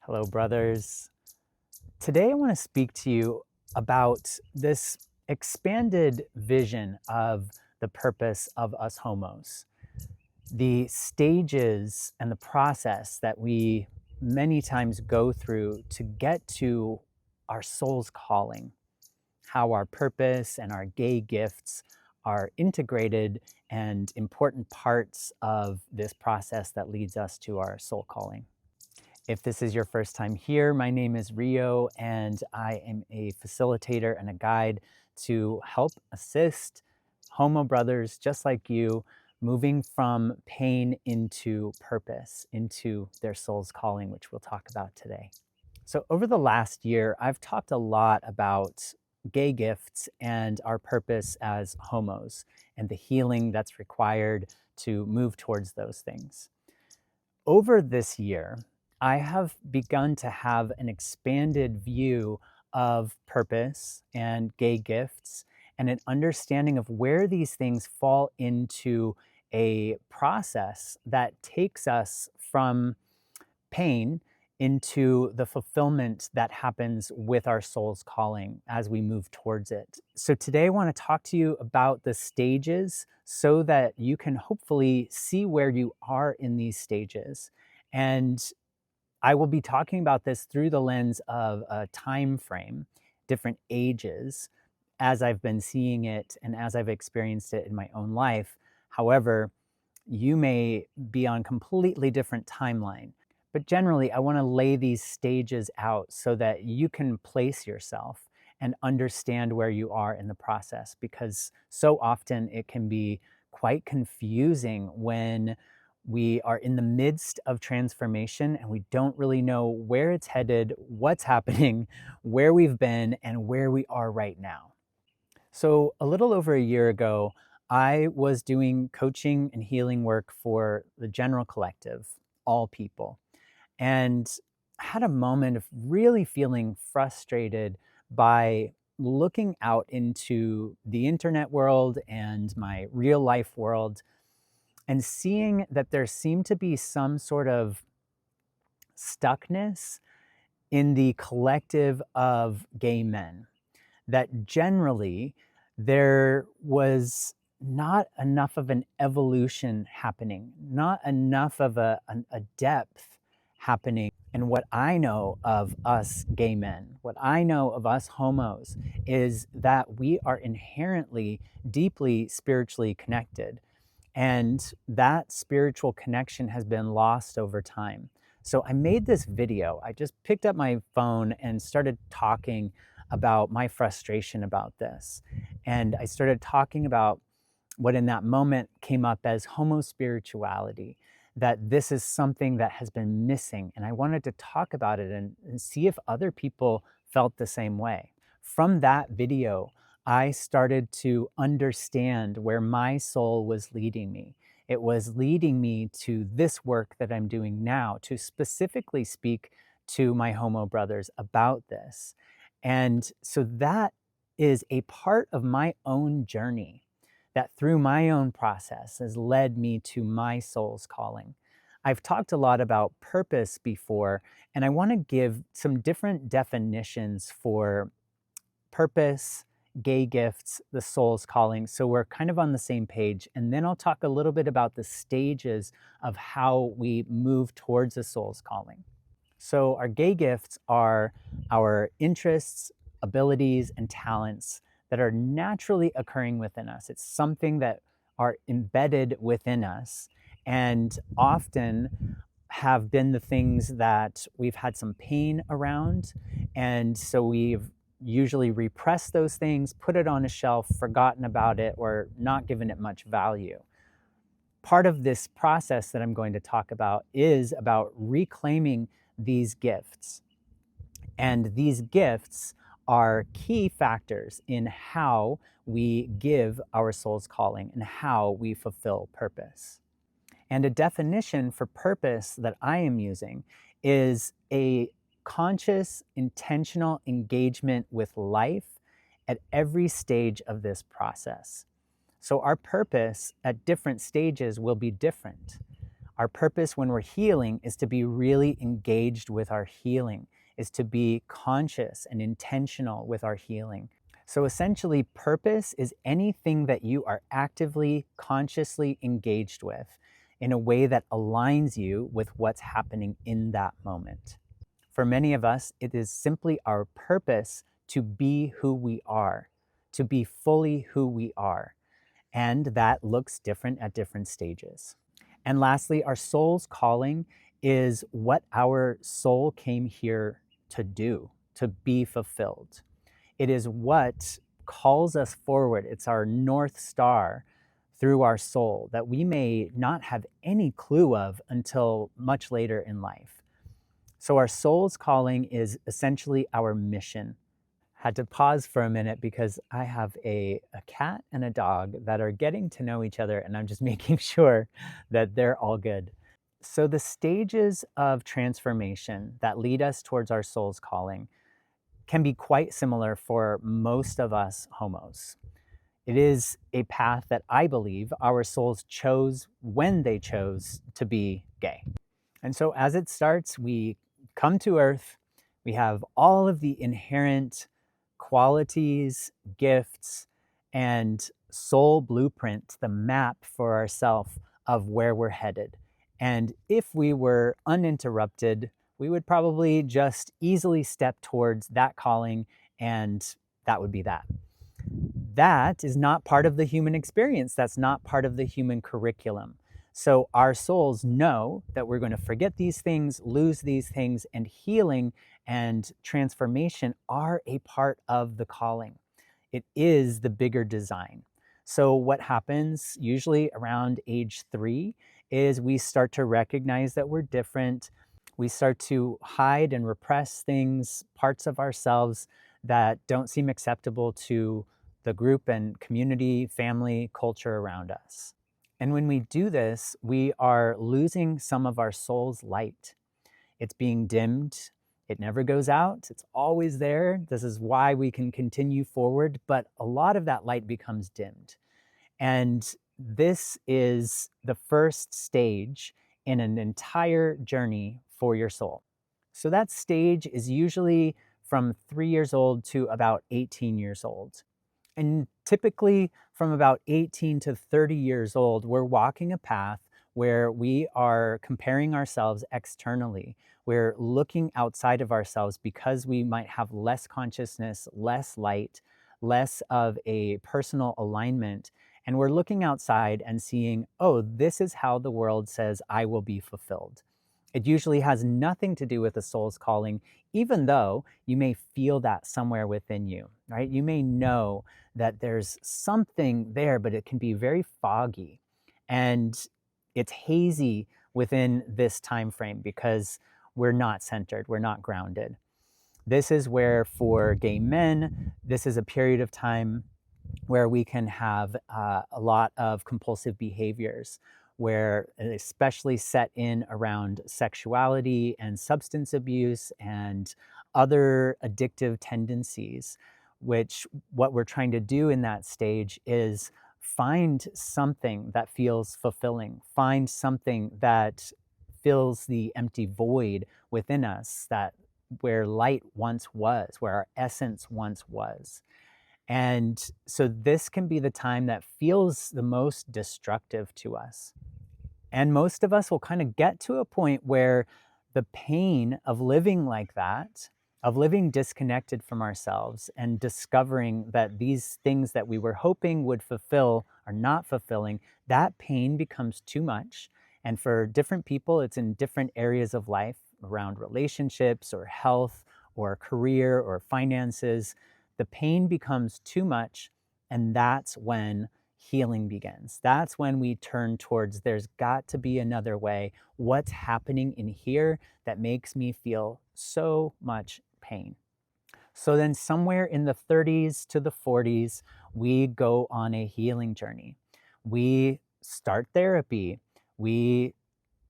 Hello, brothers. Today I want to speak to you about this expanded vision of the purpose of us homos, the stages and the process that we many times go through to get to our soul's calling, how our purpose and our gay gifts are integrated and important parts of this process that leads us to our soul calling. If this is your first time here, my name is Rio, and I am a facilitator and a guide to help assist homo brothers just like you moving from pain into purpose, into their soul's calling, which we'll talk about today. So, over the last year, I've talked a lot about gay gifts and our purpose as homos and the healing that's required to move towards those things. Over this year, I have begun to have an expanded view of purpose and gay gifts and an understanding of where these things fall into a process that takes us from pain into the fulfillment that happens with our soul's calling as we move towards it. So today I want to talk to you about the stages so that you can hopefully see where you are in these stages. And I will be talking about this through the lens of a time frame, different ages, as I've been seeing it and as I've experienced it in my own life. However, you may be on completely different timeline. But generally, I want to lay these stages out so that you can place yourself and understand where you are in the process, because so often it can be quite confusing when we are in the midst of transformation and we don't really know where it's headed, what's happening, where we've been, and where we are right now. So, a little over a year ago, I was doing coaching and healing work for the general collective, all people, and had a moment of really feeling frustrated by looking out into the internet world and my real life world and seeing that there seemed to be some sort of stuckness in the collective of gay men, that generally there was not enough of an evolution happening, not enough of a depth happening. And what I know of us gay men, what I know of us homos, is that we are inherently deeply spiritually connected. And that spiritual connection has been lost over time. So I made this video. I just picked up my phone and started talking about my frustration about this. And I started talking about what in that moment came up as homo spirituality, that this is something that has been missing. And I wanted to talk about it and see if other people felt the same way. From that video, I started to understand where my soul was leading me. It was leading me to this work that I'm doing now to specifically speak to my homo brothers about this. And so that is a part of my own journey that through my own process has led me to my soul's calling. I've talked a lot about purpose before, and I want to give some different definitions for purpose, gay gifts, the soul's calling, so we're kind of on the same page. And then I'll talk a little bit about the stages of how we move towards the soul's calling. So our gay gifts are our interests, abilities, and talents that are naturally occurring within us. It's something that are embedded within us and often have been the things that we've had some pain around. And so we've usually repressed those things, put it on a shelf, forgotten about it, or not given it much value. Part of this process that I'm going to talk about is about reclaiming these gifts. And these gifts are key factors in how we give our soul's calling and how we fulfill purpose. And a definition for purpose that I am using is a conscious, intentional engagement with life at every stage of this process. So our purpose at different stages will be different. Our purpose when we're healing is to be really engaged with our healing, is to be conscious and intentional with our healing. So essentially, purpose is anything that you are actively, consciously engaged with in a way that aligns you with what's happening in that moment. For many of us, it is simply our purpose to be who we are, to be fully who we are. And that looks different at different stages. And lastly, our soul's calling is what our soul came here to do, to be fulfilled. It is what calls us forward. It's our North Star through our soul that we may not have any clue of until much later in life. So our soul's calling is essentially our mission. Had to pause for a minute because I have a cat and a dog that are getting to know each other, and I'm just making sure that they're all good. So the stages of transformation that lead us towards our soul's calling can be quite similar for most of us homos. It is a path that I believe our souls chose when they chose to be gay. And so as it starts, we come to Earth, we have all of the inherent qualities, gifts, and soul blueprint, the map for ourself of where we're headed. And if we were uninterrupted, we would probably just easily step towards that calling, and that would be that. That is not part of the human experience. That's not part of the human curriculum. So our souls know that we're going to forget these things, lose these things, and healing and transformation are a part of the calling. It is the bigger design. So what happens usually around age 3 is we start to recognize that we're different. We start to hide and repress things, parts of ourselves that don't seem acceptable to the group and community, family, culture around us. And when we do this, we are losing some of our soul's light. It's being dimmed. It never goes out. It's always there. This is why we can continue forward, but a lot of that light becomes dimmed. And this is the first stage in an entire journey for your soul. So that stage is usually from 3 years old to about 18 years old. And typically from about 18 to 30 years old, we're walking a path where we are comparing ourselves externally. We're looking outside of ourselves because we might have less consciousness, less light, less of a personal alignment. And we're looking outside and seeing, oh, this is how the world says I will be fulfilled. It usually has nothing to do with the soul's calling, even though you may feel that somewhere within you, right? You may know that there's something there, but it can be very foggy and it's hazy within this time frame because we're not centered, we're not grounded. This is where for gay men, this is a period of time where we can have a lot of compulsive behaviors, where especially set in around sexuality and substance abuse and other addictive tendencies, which what we're trying to do in that stage is find something that feels fulfilling, find something that fills the empty void within us, that where light once was, where our essence once was. And so this can be the time that feels the most destructive to us. And most of us will kind of get to a point where the pain of living like that, of living disconnected from ourselves and discovering that these things that we were hoping would fulfill are not fulfilling, that pain becomes too much. And for different people, it's in different areas of life around relationships or health or career or finances. The pain becomes too much, and that's when healing begins. That's when we turn towards there's got to be another way. What's happening in here that makes me feel so much pain? So then somewhere in the 30s to the 40s, we go on a healing journey. We start therapy. We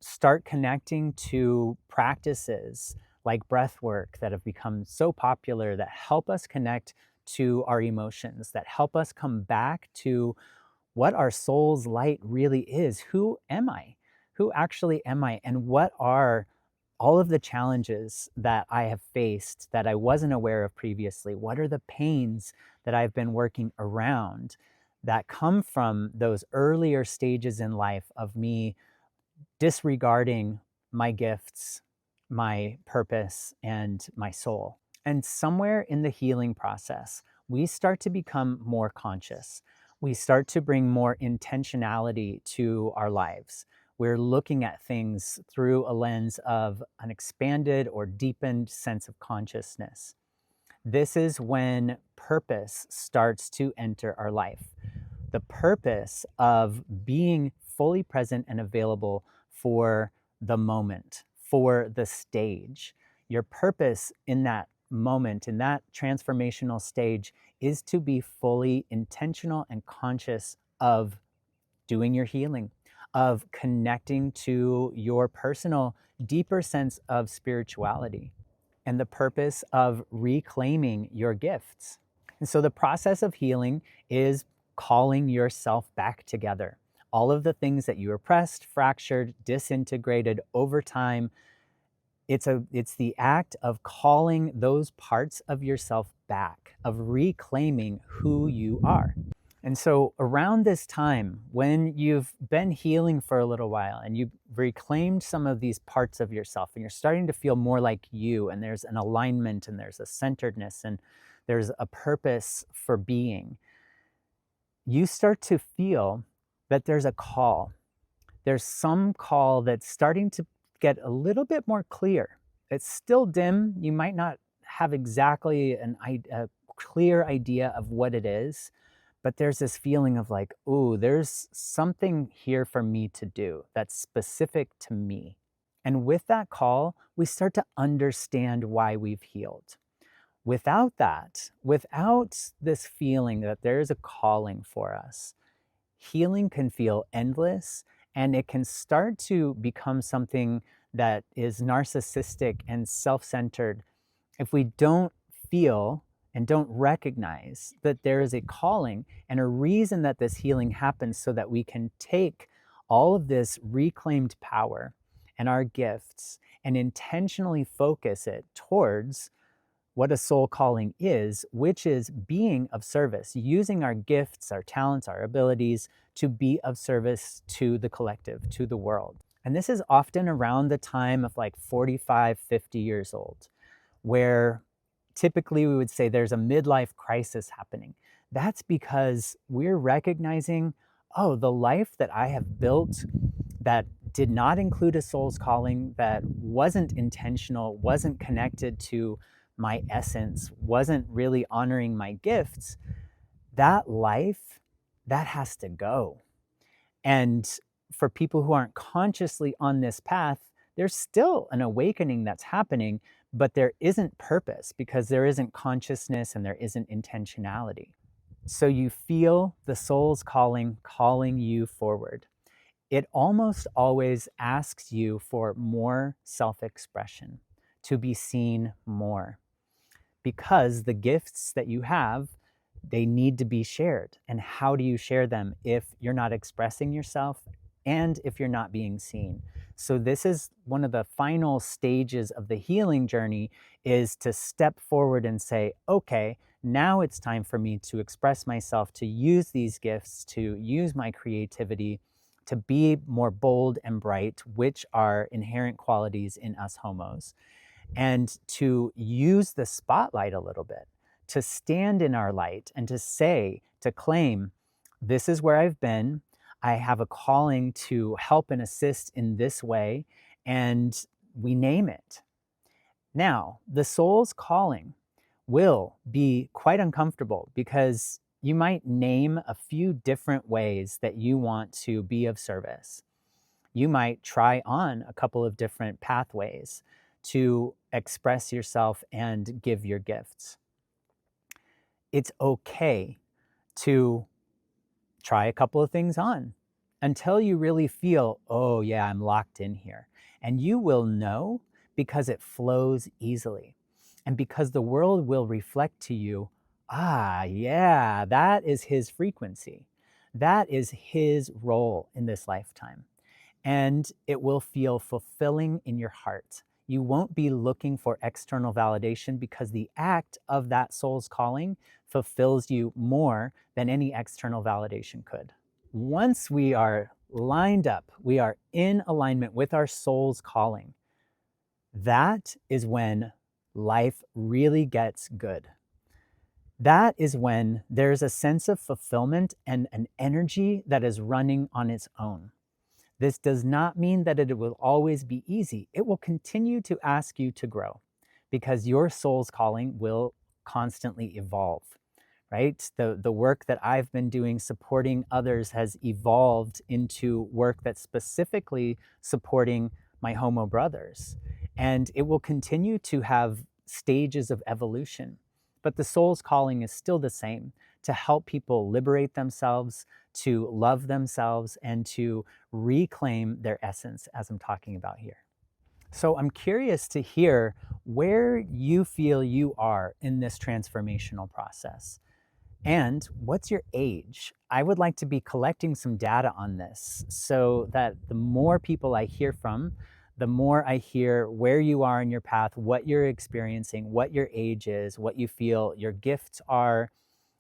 start connecting to practices like breathwork that have become so popular that help us connect to our emotions, that help us come back to what our soul's light really is. Who am I? who actually am I? And what are all of the challenges that I have faced that I wasn't aware of previously? What are the pains that I've been working around that come from those earlier stages in life of me disregarding my gifts, my purpose, and my soul? And somewhere in the healing process, we start to become more conscious. We start to bring more intentionality to our lives. We're looking at things through a lens of an expanded or deepened sense of consciousness. This is when purpose starts to enter our life. The purpose of being fully present and available for the moment, for the stage. Your purpose in that moment, in that transformational stage, is to be fully intentional and conscious of doing your healing, of connecting to your personal, deeper sense of spirituality, and the purpose of reclaiming your gifts. And so the process of healing is calling yourself back together. All of the things that you repressed, fractured, disintegrated over time, it's the act of calling those parts of yourself back, of reclaiming who you are. And so around this time, when you've been healing for a little while and you've reclaimed some of these parts of yourself and you're starting to feel more like you, and there's an alignment and there's a centeredness and there's a purpose for being, you start to feel that there's a call. There's some call that's starting to get a little bit more clear. It's still dim. You might not have exactly a clear idea of what it is, but there's this feeling of like, ooh, there's something here for me to do that's specific to me. And with that call, we start to understand why we've healed. Without that, without this feeling that there is a calling for us, healing can feel endless, and it can start to become something that is narcissistic and self-centered if we don't feel and don't recognize that there is a calling and a reason that this healing happens, so that we can take all of this reclaimed power and our gifts and intentionally focus it towards what a soul calling is, which is being of service, using our gifts, our talents, our abilities to be of service to the collective, to the world. And this is often around the time of like 45, 50 years old, where typically we would say there's a midlife crisis happening. That's because we're recognizing, oh, the life that I have built that did not include a soul's calling, that wasn't intentional, wasn't connected to my essence, wasn't really honoring my gifts, that life, that has to go. And for people who aren't consciously on this path, there's still an awakening that's happening, but there isn't purpose because there isn't consciousness and there isn't intentionality. So you feel the soul's calling you forward. It almost always asks you for more self-expression, to be seen more, because the gifts that you have, they need to be shared. And how do you share them if you're not expressing yourself and if you're not being seen? So this is one of the final stages of the healing journey, is to step forward and say, okay, now it's time for me to express myself, to use these gifts, to use my creativity, to be more bold and bright, which are inherent qualities in us homos, and to use the spotlight a little bit, to stand in our light and to say, to claim, this is where I've been. I have a calling to help and assist in this way, and we name it. Now, the soul's calling will be quite uncomfortable because you might name a few different ways that you want to be of service. You might try on a couple of different pathways to express yourself and give your gifts. It's okay to try a couple of things on until you really feel, oh yeah, I'm locked in here. And you will know because it flows easily. And because the world will reflect to you, ah, yeah, that is his frequency. That is his role in this lifetime. and it will feel fulfilling in your heart. You won't be looking for external validation because the act of that soul's calling fulfills you more than any external validation could. Once we are lined up, we are in alignment with our soul's calling, that is when life really gets good. That is when there's a sense of fulfillment and an energy that is running on its own. This does not mean that it will always be easy. It will continue to ask you to grow because your soul's calling will constantly evolve, right? The work that I've been doing supporting others has evolved into work that's specifically supporting my homo brothers. And it will continue to have stages of evolution. But the soul's calling is still the same, to help people liberate themselves, to love themselves, and to reclaim their essence, as I'm talking about here. So I'm curious to hear where you feel you are in this transformational process. And what's your age? I would like to be collecting some data on this so that the more people I hear from, the more I hear where you are in your path, what you're experiencing, what your age is, what you feel your gifts are,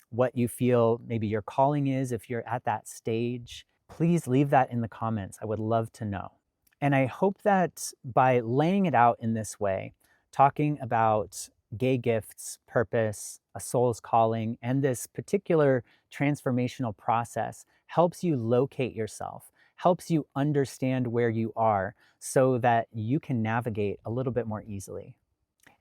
what you feel maybe your calling is if you're at that stage. Please leave that in the comments. I would love to know. And I hope that by laying it out in this way, talking about gay gifts, purpose, a soul's calling, and this particular transformational process helps you locate yourself, helps you understand where you are so that you can navigate a little bit more easily.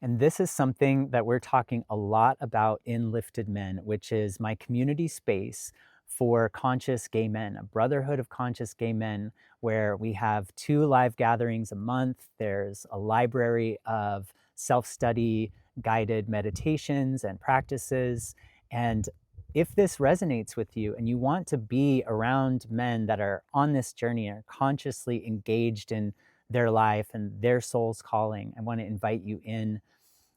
And this is something that we're talking a lot about in Lifted Men, which is my community space for conscious gay men, a brotherhood of conscious gay men, where we have 2 live gatherings a month. There's a library of self-study guided meditations and practices. And if this resonates with you and you want to be around men that are on this journey, are consciously engaged in their life and their soul's calling, I want to invite you in.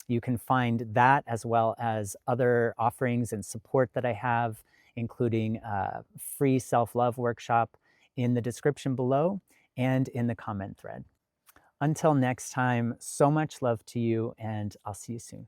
You can find that as well as other offerings and support that I have, including a free self-love workshop in the description below and in the comment thread. Until next time, so much love to you, and I'll see you soon.